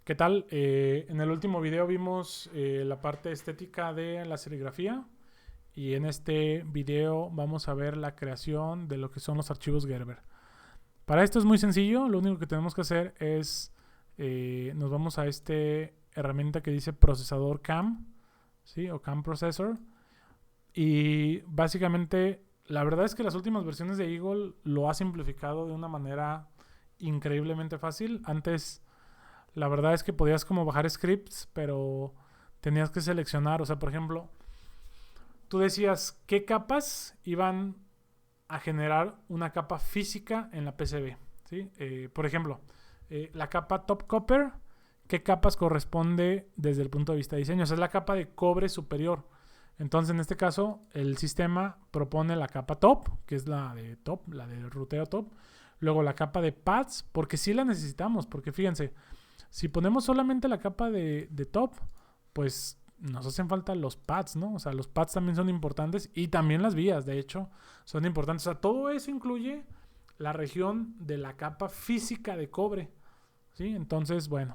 ¿Qué tal? En el último video vimos la parte estética de la serigrafía y en este video vamos a ver la creación de lo que son los archivos Gerber. Para esto es muy sencillo, lo único que tenemos que hacer es nos vamos a esta herramienta que dice procesador CAM, ¿sí? O CAM Processor, y básicamente la verdad es que las últimas versiones de Eagle lo ha simplificado de una manera increíblemente fácil. Antes la verdad es que podías como bajar scripts, pero tenías que seleccionar. O sea, por ejemplo, tú decías qué capas iban a generar una capa física en la PCB. ¿Sí? Por ejemplo, la capa top copper, ¿qué capas corresponde desde el punto de vista de diseño? O sea, es la capa de cobre superior. Entonces, en este caso, el sistema propone la capa top, que es la de top, la de ruteo top. Luego la capa de pads, porque sí la necesitamos, porque fíjense, si ponemos solamente la capa de top, pues nos hacen falta los pads, ¿no? O sea, los pads también son importantes y también las vías, de hecho, son importantes. O sea, todo eso incluye la región de la capa física de cobre, ¿sí? Entonces, bueno,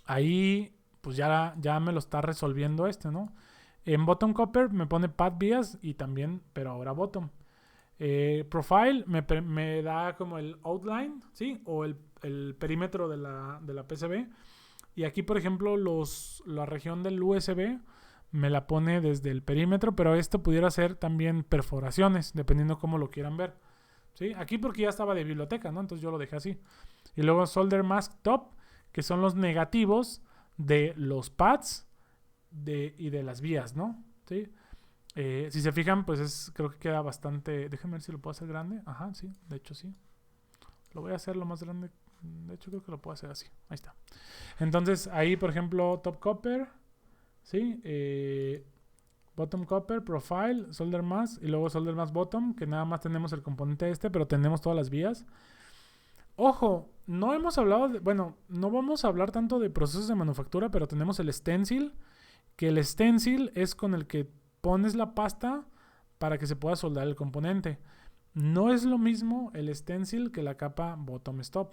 ahí pues ya me lo está resolviendo ¿no? En bottom copper me pone pad vías y también, pero ahora bottom. Profile me da como el outline, ¿sí? O el perímetro de la PCB. Y aquí, por ejemplo, la región del USB me la pone desde el perímetro, pero esto pudiera ser también perforaciones, dependiendo cómo lo quieran ver. ¿Sí? Aquí porque ya estaba de biblioteca, ¿no? Entonces yo lo dejé así. Y luego solder mask top, que son los negativos de los pads y de las vías, ¿no? ¿Sí? Si se fijan, pues creo que queda bastante... Déjenme ver si lo puedo hacer grande. Ajá, sí, de hecho sí. Lo voy a hacer lo más grande. De hecho creo que lo puedo hacer así. Ahí está. Entonces ahí, por ejemplo, top copper, ¿sí? Bottom copper, profile, solder mask y luego solder mask bottom, que nada más tenemos el componente pero tenemos todas las vías. Ojo, no hemos hablado bueno, no vamos a hablar tanto de procesos de manufactura, pero tenemos el stencil, que el stencil es con el que pones la pasta para que se pueda soldar el componente. No es lo mismo el stencil que la capa bottom stop,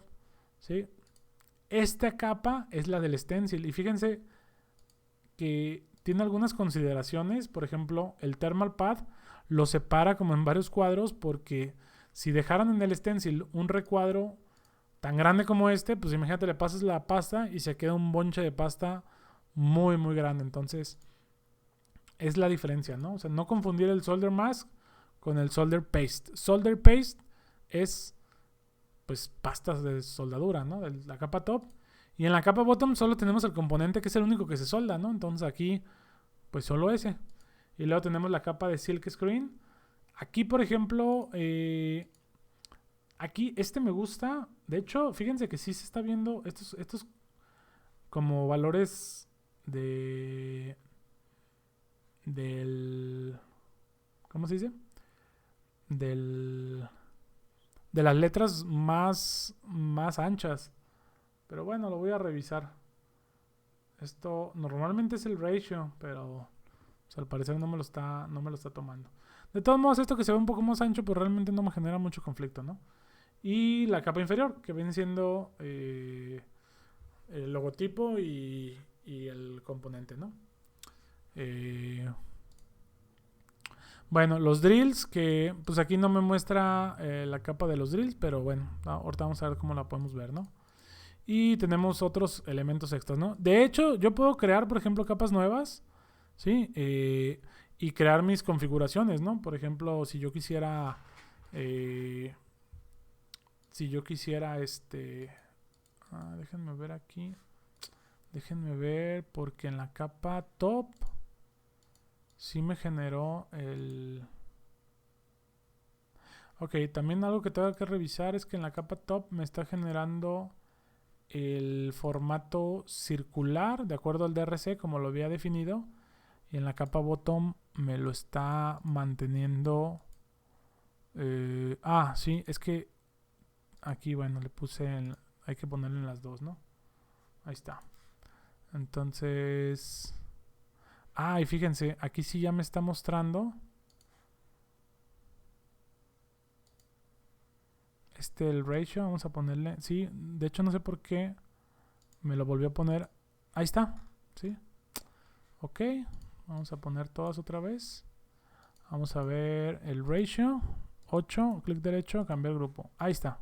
¿sí? Esta capa es la del stencil y fíjense que tiene algunas consideraciones. Por ejemplo, el thermal pad lo separa como en varios cuadros porque si dejaran en el stencil un recuadro tan grande como pues imagínate, le pasas la pasta y se queda un bonche de pasta muy muy grande. Entonces es la diferencia, ¿no? O sea, no confundir el solder mask con el solder paste. Solder paste es pues pastas de soldadura, ¿no? De la capa top. Y en la capa bottom solo tenemos el componente que es el único que se solda, ¿no? Entonces aquí pues solo ese. Y luego tenemos la capa de silk screen. Aquí, por ejemplo, aquí me gusta. De hecho, fíjense que sí se está viendo estos como valores de del ¿cómo se dice? Del de las letras más anchas. Pero bueno, lo voy a revisar. Esto normalmente es el ratio, pero pues, al parecer no me lo está tomando. De todos modos, esto que se ve un poco más ancho, pues realmente no me genera mucho conflicto, ¿no? Y la capa inferior, que viene siendo el logotipo y el componente, ¿no? Eh, bueno, los drills, que pues aquí no me muestra la capa de los drills, pero bueno, ahorita vamos a ver cómo la podemos ver, ¿no? Y tenemos otros elementos extras, ¿no? De hecho, yo puedo crear, por ejemplo, capas nuevas, ¿sí? Y crear mis configuraciones, ¿no? Por ejemplo, eh, si yo quisiera, déjenme ver aquí, déjenme ver, porque en la capa top sí me generó Ok, también algo que tengo que revisar es que en la capa top me está generando el formato circular de acuerdo al DRC como lo había definido, y en la capa bottom me lo está manteniendo. Sí, es que aquí, bueno, hay que ponerle en las dos, ¿no? Ahí está. Entonces, y fíjense, aquí sí ya me está mostrando el ratio. Vamos a ponerle, sí, de hecho no sé por qué Me lo volvió a poner. Ahí está. ¿Sí? Ok. Vamos a poner todas otra vez. Vamos a ver el ratio. 8, clic derecho, cambiar grupo. Ahí está.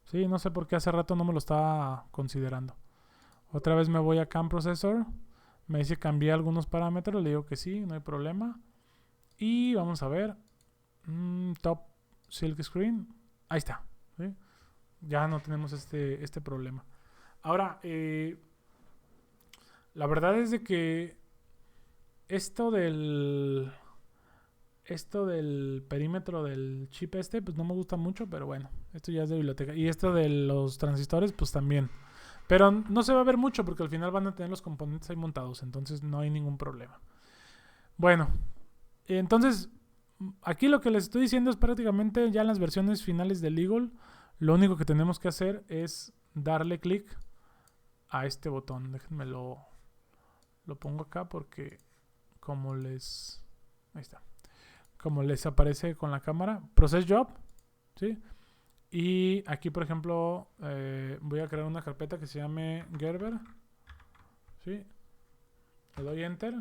Sí, no sé por qué hace rato no me lo estaba considerando. Otra vez me voy a Cam Processor. Me dice cambiar algunos parámetros. Le digo que sí, no hay problema. Y vamos a ver. Top Silk Screen. Ahí está. ¿Sí? Ya no tenemos este problema. Ahora, la verdad es de que esto del perímetro del chip pues no me gusta mucho, pero bueno, esto ya es de biblioteca. Y esto de los transistores, pues también. Pero no se va a ver mucho porque al final van a tener los componentes ahí montados, entonces no hay ningún problema. Bueno, entonces aquí lo que les estoy diciendo es prácticamente ya en las versiones finales del Eagle, lo único que tenemos que hacer es darle clic a este botón. Déjenme lo pongo acá porque como les... Ahí está. Como les aparece con la cámara. Process Job. ¿Sí? Y aquí, por ejemplo, voy a crear una carpeta que se llame Gerber. ¿Sí? Le doy Enter.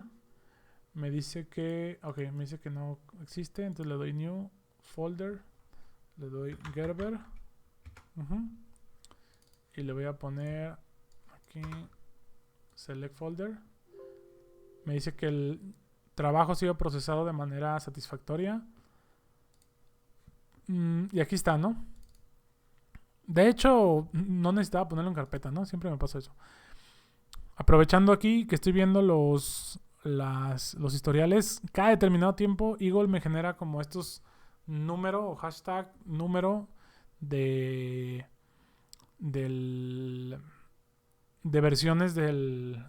Me dice que... Ok, me dice que no existe. Entonces le doy New Folder. Le doy Gerber. Y le voy a poner aquí Select Folder. Me dice que el trabajo ha sido procesado de manera satisfactoria. Y aquí está, ¿no? De hecho, no necesitaba ponerlo en carpeta, ¿no? Siempre me pasa eso. Aprovechando aquí que estoy viendo los historiales, cada determinado tiempo Eagle me genera como estos número o hashtag número de versiones del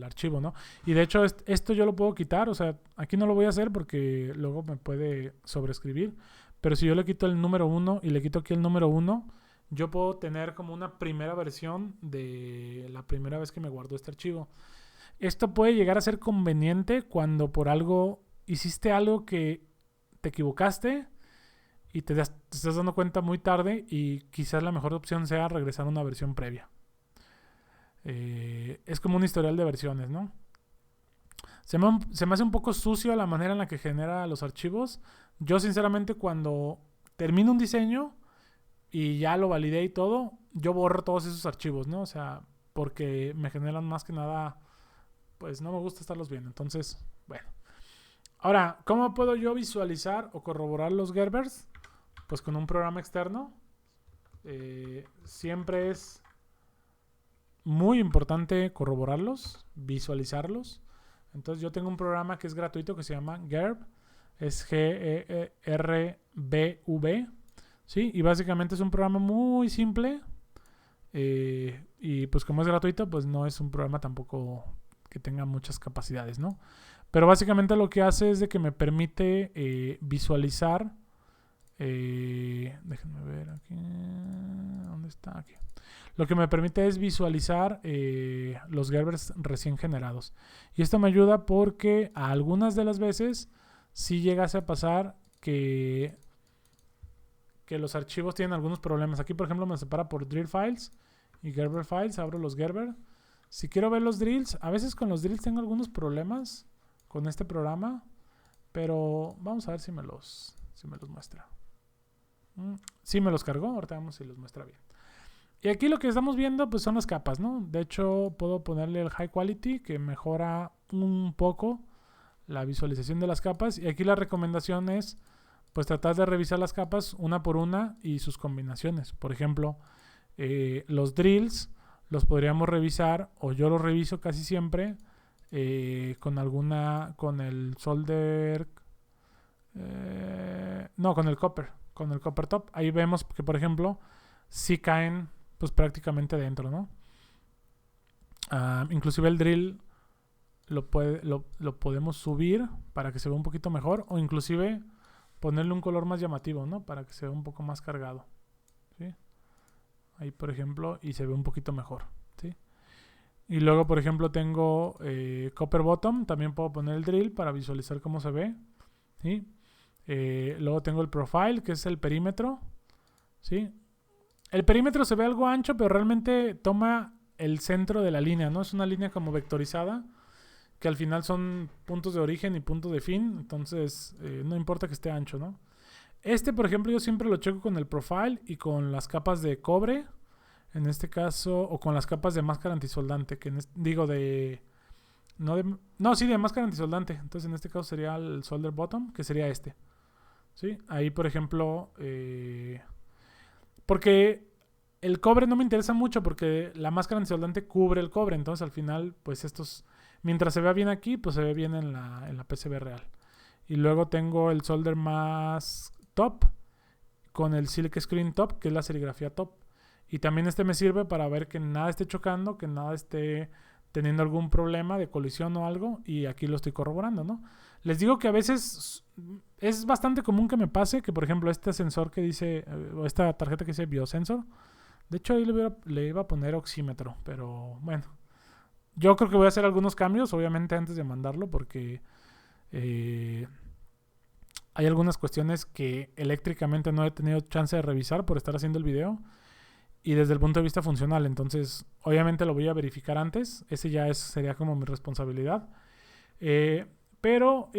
archivo, ¿no? Y de hecho esto yo lo puedo quitar, o sea, aquí no lo voy a hacer porque luego me puede sobreescribir, pero si yo le quito el número 1 y le quito aquí el número 1, yo puedo tener como una primera versión de la primera vez que me guardó este archivo. Esto puede llegar a ser conveniente cuando por algo hiciste algo que te equivocaste y te estás dando cuenta muy tarde y quizás la mejor opción sea regresar a una versión previa. Es como un historial de versiones, ¿no? Se me hace un poco sucio la manera en la que genera los archivos. Yo sinceramente cuando termino un diseño y ya lo validé y todo, yo borro todos esos archivos, ¿no? O sea, porque me generan más que nada, pues no me gusta estarlos viendo. Entonces, bueno. Ahora, ¿cómo puedo yo visualizar o corroborar los Gerbers? Pues con un programa externo. Siempre es muy importante corroborarlos, visualizarlos. Entonces yo tengo un programa que es gratuito que se llama Gerb. Es Gerbv. ¿Sí? Y básicamente es un programa muy simple. Y pues como es gratuito, pues no es un programa tampoco que tenga muchas capacidades, ¿no? Pero básicamente lo que hace es de que me permite visualizar. Déjenme ver aquí. ¿Dónde está? Aquí. Lo que me permite es visualizar los Gerbers recién generados. Y esto me ayuda porque a algunas de las veces sí llegase a pasar que los archivos tienen algunos problemas. Aquí, por ejemplo, me separa por drill files y Gerber files. Abro los Gerber. Si quiero ver los drills, a veces con los drills tengo algunos problemas con este programa. Pero vamos a ver si me los muestra. Sí me los cargó. Ahorita vamos si los muestra bien. Y aquí lo que estamos viendo pues son las capas, ¿no? De hecho, puedo ponerle el High Quality que mejora un poco la visualización de las capas. Y aquí la recomendación es pues tratar de revisar las capas una por una y sus combinaciones. Por ejemplo, los drills los podríamos revisar, o yo los reviso casi siempre con el solder, no, con el copper top. Ahí vemos que, por ejemplo, sí caen pues prácticamente dentro, ¿no? Inclusive el drill lo podemos subir para que se vea un poquito mejor, o inclusive ponerle un color más llamativo, ¿no? Para que se vea un poco más cargado, ¿sí? Ahí, por ejemplo, y se ve un poquito mejor, ¿sí? Y luego, por ejemplo, tengo Copper Bottom. También puedo poner el drill para visualizar cómo se ve, ¿sí? Luego tengo el Profile, que es el perímetro, ¿sí? El perímetro se ve algo ancho, pero realmente toma el centro de la línea, ¿no? Es una línea como vectorizada, que al final son puntos de origen y puntos de fin, entonces no importa que esté ancho, ¿no? Por ejemplo, yo siempre lo checo con el profile y con las capas de cobre, en este caso, o con las capas de máscara antisoldante, de máscara antisoldante. Entonces, en este caso sería el solder bottom, que sería este. ¿Sí? Ahí, por ejemplo, porque el cobre no me interesa mucho porque la máscara antisoldante cubre el cobre. Entonces, al final, pues mientras se vea bien aquí, pues se ve bien en la PCB real. Y luego tengo el solder más top con el silk screen top, que es la serigrafía top. Y también me sirve para ver que nada esté chocando, que nada esté teniendo algún problema de colisión o algo. Y aquí lo estoy corroborando, ¿no? Les digo que a veces es bastante común que me pase que, por ejemplo, este sensor que dice, o esta tarjeta que dice biosensor, de hecho ahí le iba a poner oxímetro, pero bueno. Yo creo que voy a hacer algunos cambios, obviamente, antes de mandarlo, porque hay algunas cuestiones que eléctricamente no he tenido chance de revisar por estar haciendo el video. Y desde el punto de vista funcional, entonces obviamente lo voy a verificar antes. Ese ya sería como mi responsabilidad. Pero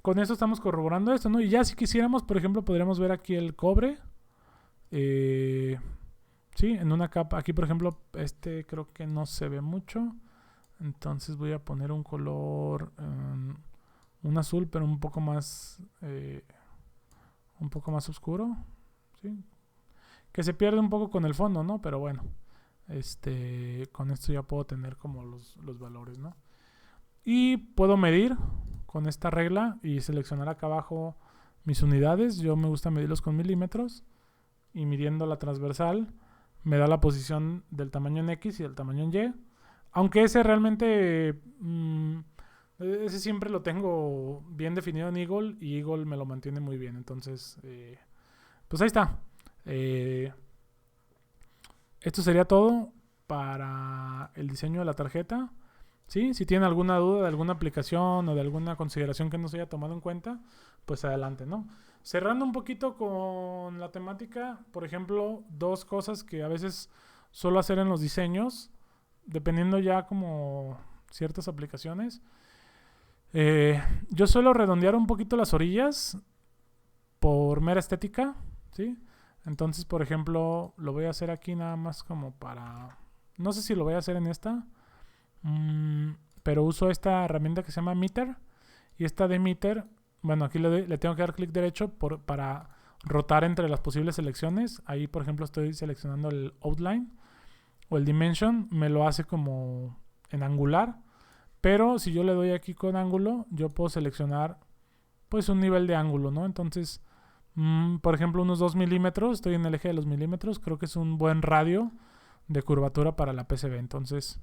con eso estamos corroborando esto, ¿no? Y ya si quisiéramos, por ejemplo, podríamos ver aquí el cobre. Sí, en una capa. Aquí, por ejemplo, creo que no se ve mucho. Entonces voy a poner un color, un azul, pero un poco más oscuro. ¿Sí? Que se pierde un poco con el fondo, ¿no? Pero bueno, con esto ya puedo tener como los valores, ¿no? Y puedo medir con esta regla y seleccionar acá abajo mis unidades. Yo me gusta medirlos con milímetros. Y midiendo la transversal me da la posición del tamaño en X y del tamaño en Y. Aunque ese realmente... ese siempre lo tengo bien definido en Eagle y Eagle me lo mantiene muy bien. Entonces, pues ahí está. Esto sería todo para el diseño de la tarjeta. ¿Sí? Si tienen alguna duda de alguna aplicación o de alguna consideración que no se haya tomado en cuenta, pues adelante, ¿no? Cerrando un poquito con la temática, por ejemplo, dos cosas que a veces suelo hacer en los diseños, dependiendo ya como ciertas aplicaciones. Yo suelo redondear un poquito las orillas por mera estética, ¿sí? Entonces, por ejemplo, lo voy a hacer aquí nada más como para... No sé si lo voy a hacer en esta, pero uso esta herramienta que se llama Meter. Y esta de Meter, bueno, aquí le tengo que dar clic derecho para rotar entre las posibles selecciones. Ahí, por ejemplo, estoy seleccionando el Outline o el Dimension. Me lo hace como en angular. Pero si yo le doy aquí con ángulo, yo puedo seleccionar pues un nivel de ángulo, ¿no? Entonces... por ejemplo, unos 2 milímetros. Estoy en el eje de los milímetros. Creo que es un buen radio de curvatura para la PCB. Entonces,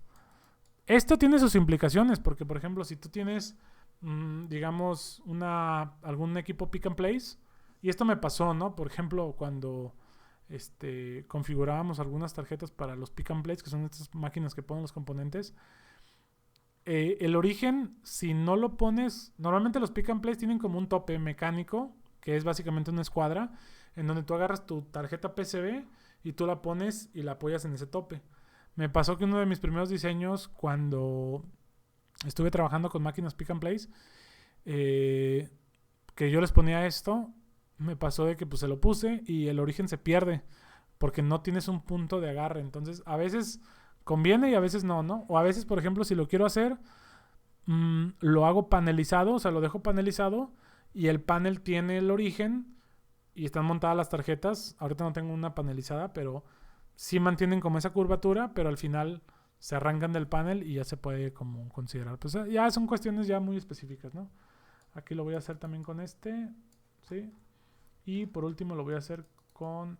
esto tiene sus implicaciones. Porque, por ejemplo, si tú tienes, digamos, algún equipo pick and place. Y esto me pasó, ¿no? Por ejemplo, cuando configurábamos algunas tarjetas para los pick and plates, que son estas máquinas que ponen los componentes. El origen, si no lo pones... Normalmente los pick and plates tienen como un tope mecánico, que es básicamente una escuadra, en donde tú agarras tu tarjeta PCB y tú la pones y la apoyas en ese tope. Me pasó que uno de mis primeros diseños, cuando estuve trabajando con máquinas pick and place, que yo les ponía esto, me pasó de que pues se lo puse y el origen se pierde, porque no tienes un punto de agarre. Entonces, a veces conviene y a veces no, ¿no? O a veces, por ejemplo, si lo quiero hacer, lo hago panelizado, o sea, lo dejo panelizado, y el panel tiene el origen y están montadas las tarjetas. Ahorita no tengo una panelizada, pero sí mantienen como esa curvatura, pero al final se arrancan del panel y ya se puede como considerar. Pues ya son cuestiones ya muy específicas, ¿no? Aquí lo voy a hacer también con ¿sí? Y por último lo voy a hacer con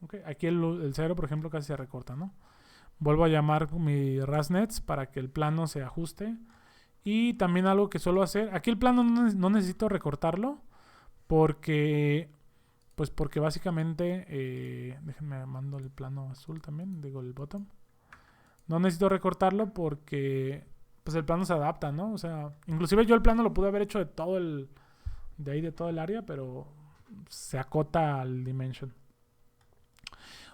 ¿okay? Aquí el cero, por ejemplo, casi se recorta, ¿no? Vuelvo a llamar mi Rasnets para que el plano se ajuste. Y también algo que suelo hacer, aquí el plano no necesito recortarlo, porque básicamente, déjenme mando el plano azul también, digo el bottom. No necesito recortarlo porque pues el plano se adapta, ¿no? O sea, inclusive yo el plano lo pude haber hecho de todo el área, pero se acota al dimension.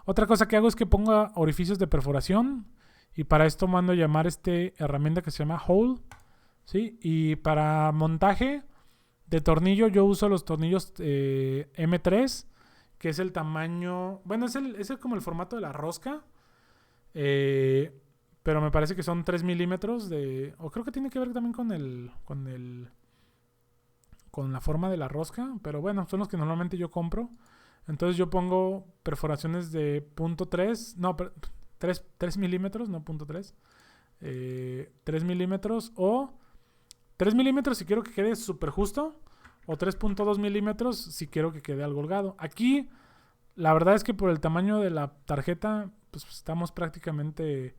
Otra cosa que hago es que pongo orificios de perforación. Y para esto mando a llamar herramienta que se llama hole. ¿Sí? Y para montaje de tornillo yo uso los tornillos M3, que es el tamaño... Bueno, es como el formato de la rosca. Pero me parece que son 3 milímetros de... O creo que tiene que ver también con la forma de la rosca. Pero bueno, son los que normalmente yo compro. Entonces yo pongo perforaciones de 0.3... No, 3 milímetros, no 0.3. 3 milímetros o 3 milímetros si quiero que quede súper justo, o 3.2 milímetros si quiero que quede algo holgado. Aquí la verdad es que por el tamaño de la tarjeta pues estamos prácticamente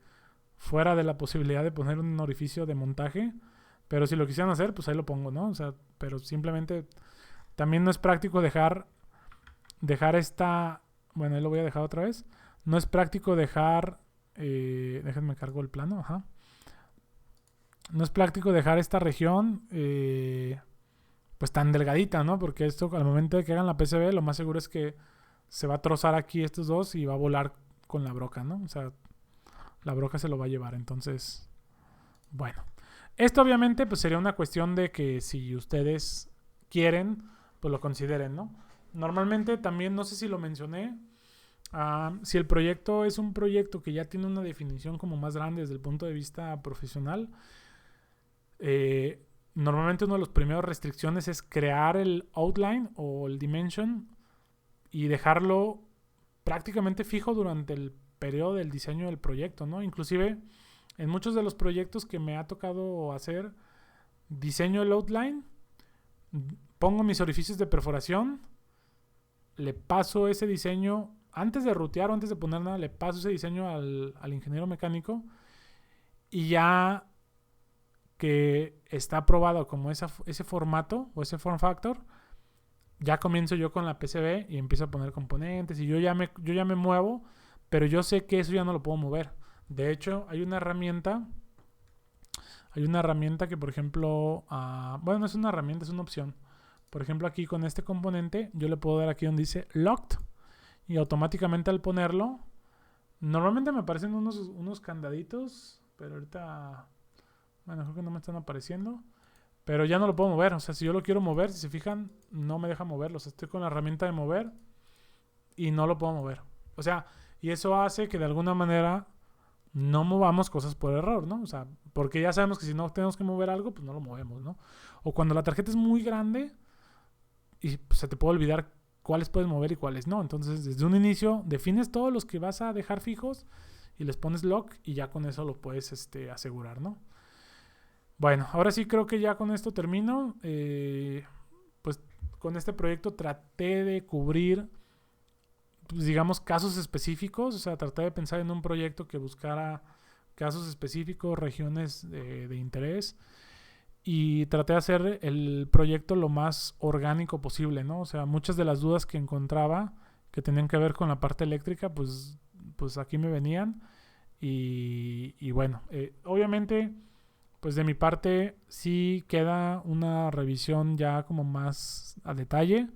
fuera de la posibilidad de poner un orificio de montaje, pero si lo quisieran hacer pues ahí lo pongo, ¿no? O sea, pero simplemente también no es práctico dejar esta... Bueno, ahí lo voy a dejar otra vez. No es práctico dejar... déjenme cargo el plano, ajá. No es práctico dejar esta región pues tan delgadita, ¿no? Porque esto al momento de que hagan la PCB lo más seguro es que se va a trozar aquí estos dos y va a volar con la broca, ¿no? O sea, la broca se lo va a llevar. Entonces, bueno. Esto obviamente pues sería una cuestión de que si ustedes quieren, pues lo consideren, ¿no? Normalmente también, no sé si lo mencioné, si el proyecto es un proyecto que ya tiene una definición como más grande desde el punto de vista profesional, normalmente una de las primeras restricciones es crear el outline o el dimension y dejarlo prácticamente fijo durante el periodo del diseño del proyecto, ¿no? Inclusive en muchos de los proyectos que me ha tocado hacer, diseño el outline, pongo mis orificios de perforación, le paso ese diseño antes de rutear o antes de poner nada, le paso ese diseño al ingeniero mecánico y ya que está aprobado como ese formato o ese form factor, ya comienzo yo con la PCB y empiezo a poner componentes y yo ya me muevo, pero yo sé que eso ya no lo puedo mover. De hecho, hay una herramienta que, por ejemplo, bueno, no es una herramienta, es una opción. Por ejemplo, aquí con este componente, yo le puedo dar aquí donde dice Locked y automáticamente al ponerlo, normalmente me aparecen unos candaditos, pero ahorita, bueno, creo que no me están apareciendo. Pero ya no lo puedo mover. O sea, si yo lo quiero mover, si se fijan, no me deja moverlo. O sea, estoy con la herramienta de mover y no lo puedo mover. O sea, y eso hace que de alguna manera no movamos cosas por error, ¿no? O sea, porque ya sabemos que si no tenemos que mover algo, pues no lo movemos, ¿no? O cuando la tarjeta es muy grande y pues, se te puede olvidar cuáles puedes mover y cuáles no. Entonces, desde un inicio, defines todos los que vas a dejar fijos y les pones lock y ya con eso lo puedes asegurar, ¿no? Bueno, ahora sí creo que ya con esto termino. Pues con este proyecto traté de cubrir, pues, digamos, casos específicos. O sea, traté de pensar en un proyecto que buscara casos específicos, regiones de interés. Y traté de hacer el proyecto lo más orgánico posible, ¿no? O sea, muchas de las dudas que encontraba que tenían que ver con la parte eléctrica, pues aquí me venían. Y bueno, obviamente... Pues de mi parte sí queda una revisión ya como más a detalle.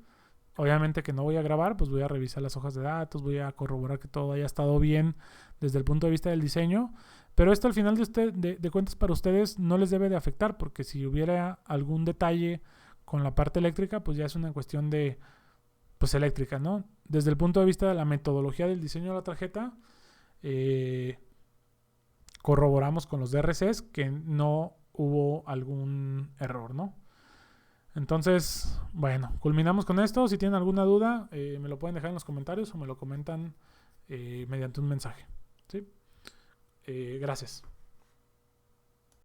Obviamente que no voy a grabar, pues voy a revisar las hojas de datos, voy a corroborar que todo haya estado bien desde el punto de vista del diseño. Pero esto al final de cuentas para ustedes no les debe de afectar, porque si hubiera algún detalle con la parte eléctrica, pues ya es una cuestión de, pues eléctrica, ¿no? Desde el punto de vista de la metodología del diseño de la tarjeta, corroboramos con los DRCs que no hubo algún error, ¿no? Entonces, bueno, culminamos con esto. Si tienen alguna duda, me lo pueden dejar en los comentarios o me lo comentan mediante un mensaje. ¿Sí? Gracias.